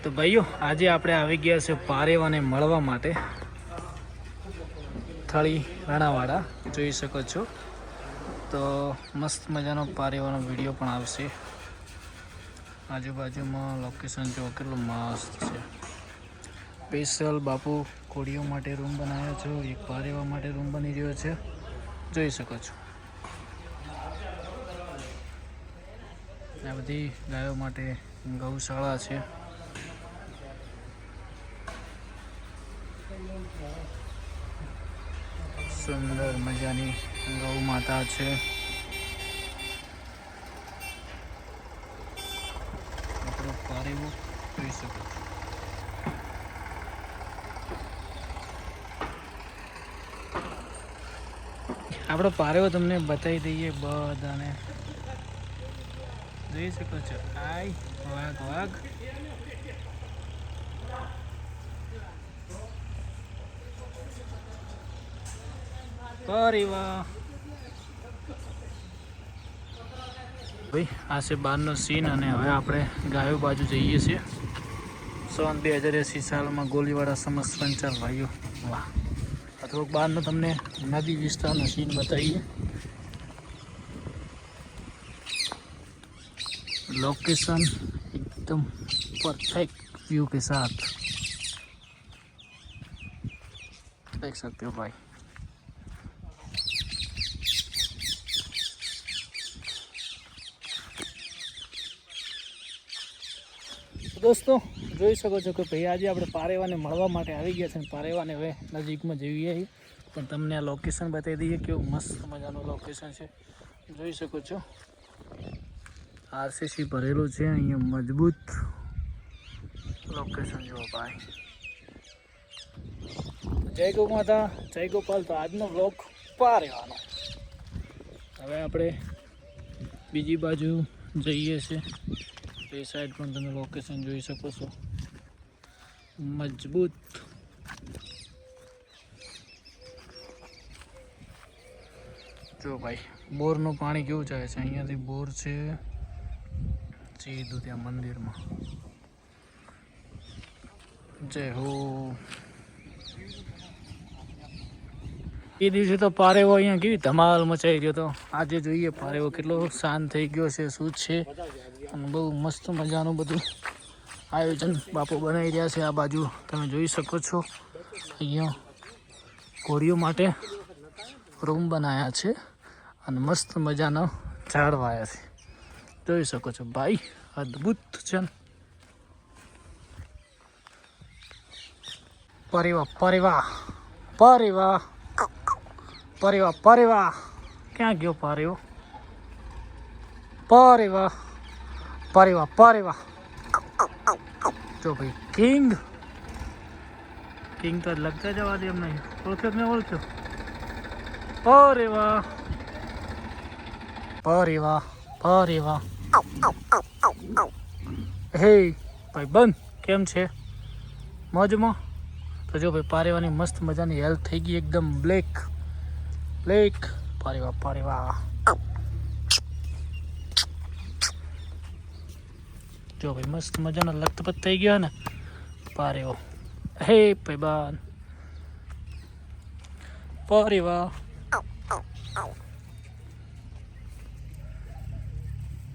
તો ભાઈઓ આજે આપણે આવી ગયા છે પારેવાને મળવા માટે થળી રાણાવાડા જોઈ શકો છો। તો મસ્ત મજાનો પારેવાનો વિડીયો પણ આવશે। આજુબાજુમાં લોકેશન જો કેટલું મસ્ત છે। સ્પેશિયલ બાપુ કોળીઓ માટે રૂમ બનાવ્યો છે, એક પારેવા માટે રૂમ બની રહ્યો છે, જોઈ શકો છો। આ બધી ગાયો માટે ગૌશાળા છે। સુંદર મજાની ગૌ માતા છે। આપણો પારેવો જોઈ શકો છો। આપણો પારેવો તમને બતાવી દઈએ બધાને, જોઈ શકો છો। આય વાઘ વાઘ પારેવા ભાઈ, આ છે બહારનો સીન। અને હવે આપણે ગાયો બાજુ જઈએ છીએ। સન 2080 સાલમાં ગોલીવાડા સમસ્ત પંચાલ ભાઈઓ, વાહ! આ થોડુંક બહારનો તમને નદી વિસ્તારનો સીન બતાવીએ। लोकेशन एकदम परफेक्ट व्यू के साथ देख सकते हो भाई। दोस्तों જોઈ શકો છો કે ભાઈ આજે આપણે પારેવાને મળવા માટે આવી ગયા છે। પારેવાને હવે નજીકમાં જઈએ પણ તમને આ લોકેશન બતાવી દઈએ કેવું મસ્ત મજાનું લોકેશન છે, જોઈ શકો છો। આરસીસી ભરેલું છે અહીંયા, મજબૂત લોકેશન જો ભાઈ। જય ગૌ માતા, જય ગોપાલ। તો આજનો બ્લોગ પારેવાનો। હવે આપણે બીજી બાજુ જઈએ છીએ। એ સાઈડ પણ તમે લોકેશન જોઈ શકો છો, મજબૂત। જો ભાઈ બોરનું પાણી કેવું જાય છે, અહીંયાથી બોર છે સીધું ત્યાં મંદિરમાં। જય હો। એ દિવસે તો પારેવો અહીંયા કેવી ધમાલ મચાઈ ગયો હતો। આજે જોઈએ પારેવો કેટલો શાંત થઈ ગયો છે, શું છે। અને બહુ મસ્ત મજાનું બધું આયોજન બાપુ બનાવી રહ્યા છે। આ બાજુ તમે જોઈ શકો છો, અહીંયા ઘોડીઓ માટે રૂમ બનાવ્યા છે અને મસ્ત મજાનો ઝાડ વાયા છે, જોઈ શકો છો ભાઈ। અદ્ભુત છે। પારેવા પારેવા પારેવા પારેવા પારેવા, ક્યાં ગયો પારેવો? પારેવા પારેવા પારેવા। જો ભાઈ કિંગ કિંગ તો લગતા જવા દે એમ નહીં, ઓળખ્યો કે નહીં ઓળખ્યો? પારેવા પારેવા પારેવા। હે ભાઈ બંધ કેમ છે? મોજમાં? તો જો ભાઈ પારેવાની મસ્ત મજાની હેલ્થ થઈ ગઈ એકદમ બ્લેક બ્લેક। પારેવા પારેવા। જો ભાઈ મસ્ત મજાનો લખતપત થઈ ગયો ને પારેવો। હે ભાઈબાન પારેવા।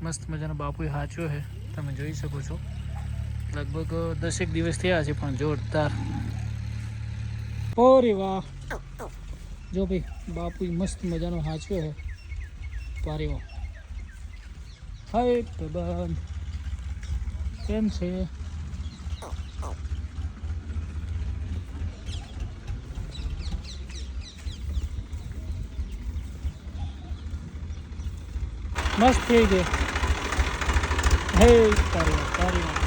મસ્ત મજાનો બાપુએ હાચ્યો છે, તમે જોઈ શકો છો। લગભગ 10 દિવસ થયા છે પણ જોરદાર। પારેવા। જો ભાઈ બાપુ મસ્ત મજાનો હાચ્યો છે પારેવો। હાય ભાઈબાન કેમ છે? મસ્ત થઈ ગઈ। હે પારેવા પારેવા।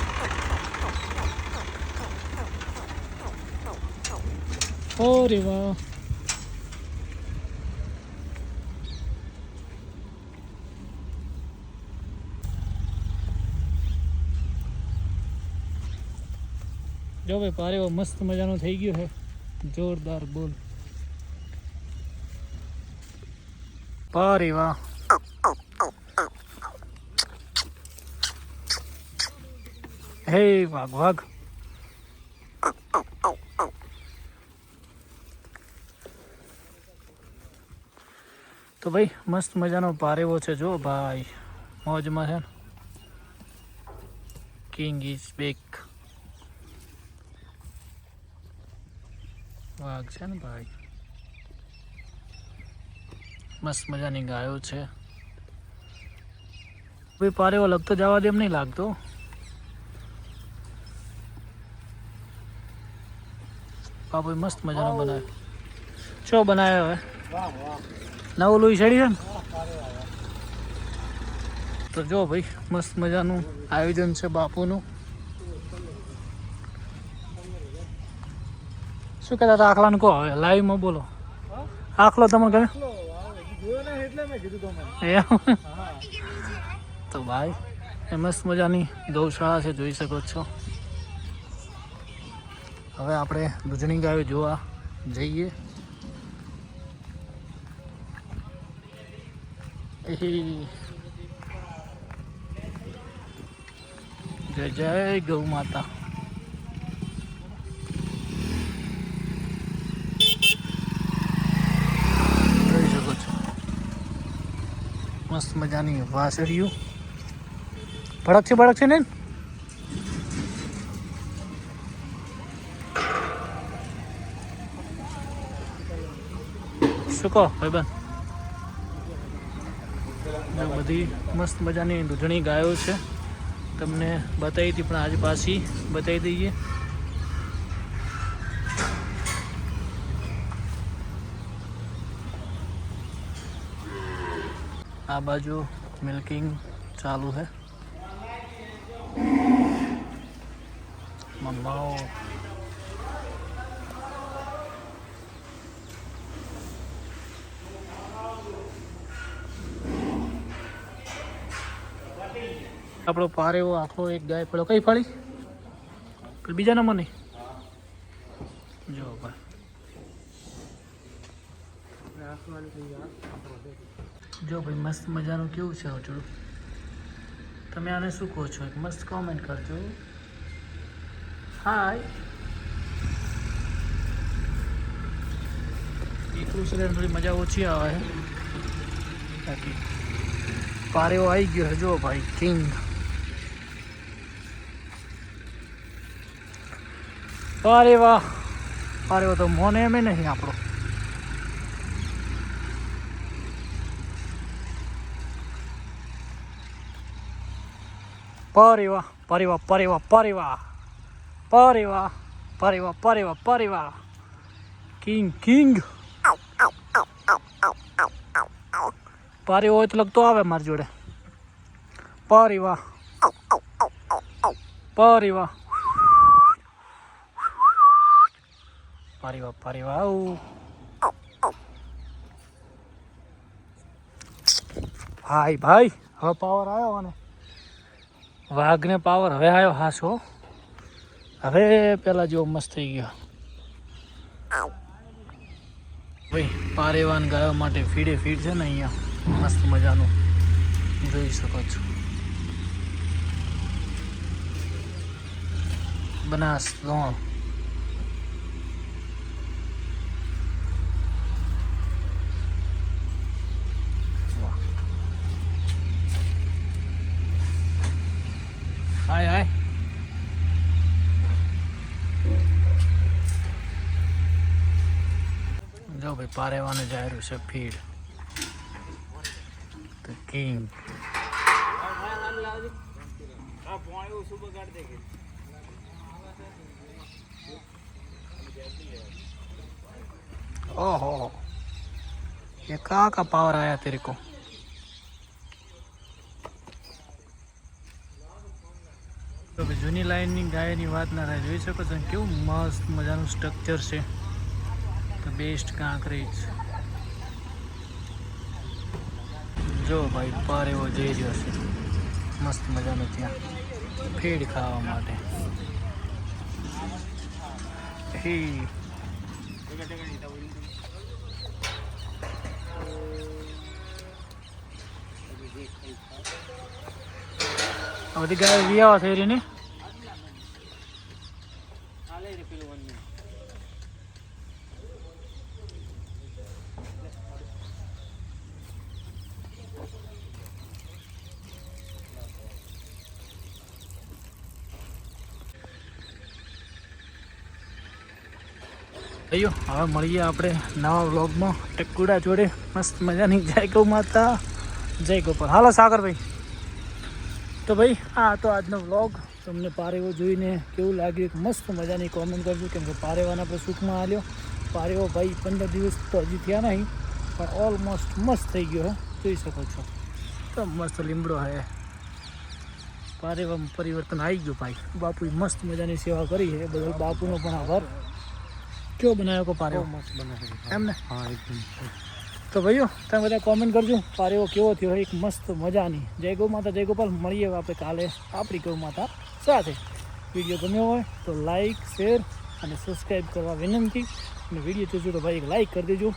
પારેવા। જો ભાઈ પારેવો મસ્ત મજાનો થઈ ગયો છે, જોરદાર બોલ। પારેવા। હે વાઘ વાઘ। તો ભાઈ મસ્ત મજાનો પારેવો છે જો ભાઈ, મોજમાં છે ને. King is back. વાઘ છે ને ભાઈ, મસ્ત મજાની ગાયો છે ભાઈ. પારેવો લગતો જવા દે એમ નહીં લાગતો. બાપુ મસ્ત મજાનો બનાવ્યો. શું બનાવ્યો હવે? નવું લોહી ચડી છે ને. તો જો ભાઈ મસ્ત મજાનું આયોજન છે બાપુનું. શું કહેતા હતા આખલાને? કહો હવે લાઈવમાં બોલો. આખલો તમે ગમે? તો ભાઈ એ મસ્ત મજાની ગૌશાળા છે, જોઈ શકો છો. હવે આપણે દૂધણી ગાયો જોવા જઈએ. જય જય ગૌ માતા. જોઈ શકો છો મસ્ત મજાની વાસળીઓ. ભડક છે ને. શું કહો ભાઈબંધ? બધી મસ્ત મજાની દૂધણી ગાયો છે. તમને બતાવી હતી પણ આજે પાછી બતાવી દઈએ. આ બાજુ મિલ્કિંગ ચાલુ છે. મમ્માઓ આપણો પારેવો આખો એક ગાય પડ્યો. કઈ ફળી? બીજા નંબરની જો ભાઈ. જો ભાઈ મસ્ત મજાનું કેવું છે અચડું? તમે આને શું કહો છો? એક મસ્ત કોમેન્ટ કરજો. હાય. એકલું છે થોડી મજા ઓછી આવે છે. બાકી પારેવો આવી ગયો છે જો ભાઈ, કિંગ. અરે વાહ, પારેવો તો મોને એમ નહીં આપણો. પરિવા પરિવા પરિવા પરિવા પરિવા પરિવા પરિવા પરિવા. King king. પારેવો હોય તો લગતો આવે મારી જોડે. પરિવા પરિવા પરિવા પરિવા. ભાઈ ભાઈ હવે પાવર આવ્યો ને. વાઘને પાવર હવે આવ્યો. હાસો હવે પેલા જેવો મસ્ત થઈ ગયો ભાઈ. પારેવાન ગાયો માટે ફીડે ફીડ છે ને અહીંયા મસ્ત મજાનું જોઈ શકો છો. બનાસ લોણ. હાય હાય. જો ભાઈ પારેવાને જાહેર છે ફીડ. The king. ओहो, ये का पावर आया तेरे को? તો જૂની લાઈનની ગાયની વાત ના થાય. જોઈ શકો છો કેવું મસ્ત મજાનું સ્ટ્રક્ચર છે. તો બેસ્ટ કાંકરેજ. જો ભાઈ પારેવો જઈ રહ્યો છે મસ્ત મજાનો ત્યાં ફીડ ખાવા માટે. બધી ગાય વિયાવા થઈ રહી ને. ભાઈઓ હવે મળીએ આપણે નવા વ્લોગમાં ટકુડા જોડે મસ્ત મજાની જય ગૌ માતા જય ગોપાલ. હાલો સાગરભાઈ. તો ભાઈ આ હતો આજનો વ્લોગ. તમને પારેવો જોઈને કેવું લાગ્યું એક મસ્ત મજાની કોમેન્ટ કરજો, કેમ કે પારેવાને આપણે સુખમાં આલ્યો. પારેવો ભાઈ 15 દિવસ તો હજી થયા નહીં, પણ ઓલમોસ્ટ મસ્ત થઈ ગયો હે, જોઈ શકો છો. તો મસ્ત લીમડો હે. પારેવામાં પરિવર્તન આવી ગયું ભાઈ. બાપુએ મસ્ત મજાની સેવા કરી છે, બદલ બાપુનો પણ આભાર. કેવો બનાવ્યો કો પારેવો? મસ્ત બનાવ્યો એમ ને? હા એકદમ. તો ભાઈઓ તમે બધા કોમેન્ટ કરજો પારેવો કેવો થયો, એક મસ્ત મજાની. જય ગૌ માતા જય ગોપાલ. મળીએ આપણે કાલે આપણી ગૌ માતા સાથે. વિડીયો ગમ્યો હોય તો લાઈક શેર અને સબસ્ક્રાઈબ કરવા વિનંતી. અને વિડીયો જોજો તો ભાઈ એક લાઈક કરી દેજો.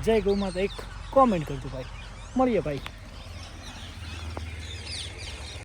જય ગૌ માતા એક કોમેન્ટ કરજો ભાઈ. મળીએ ભાઈ.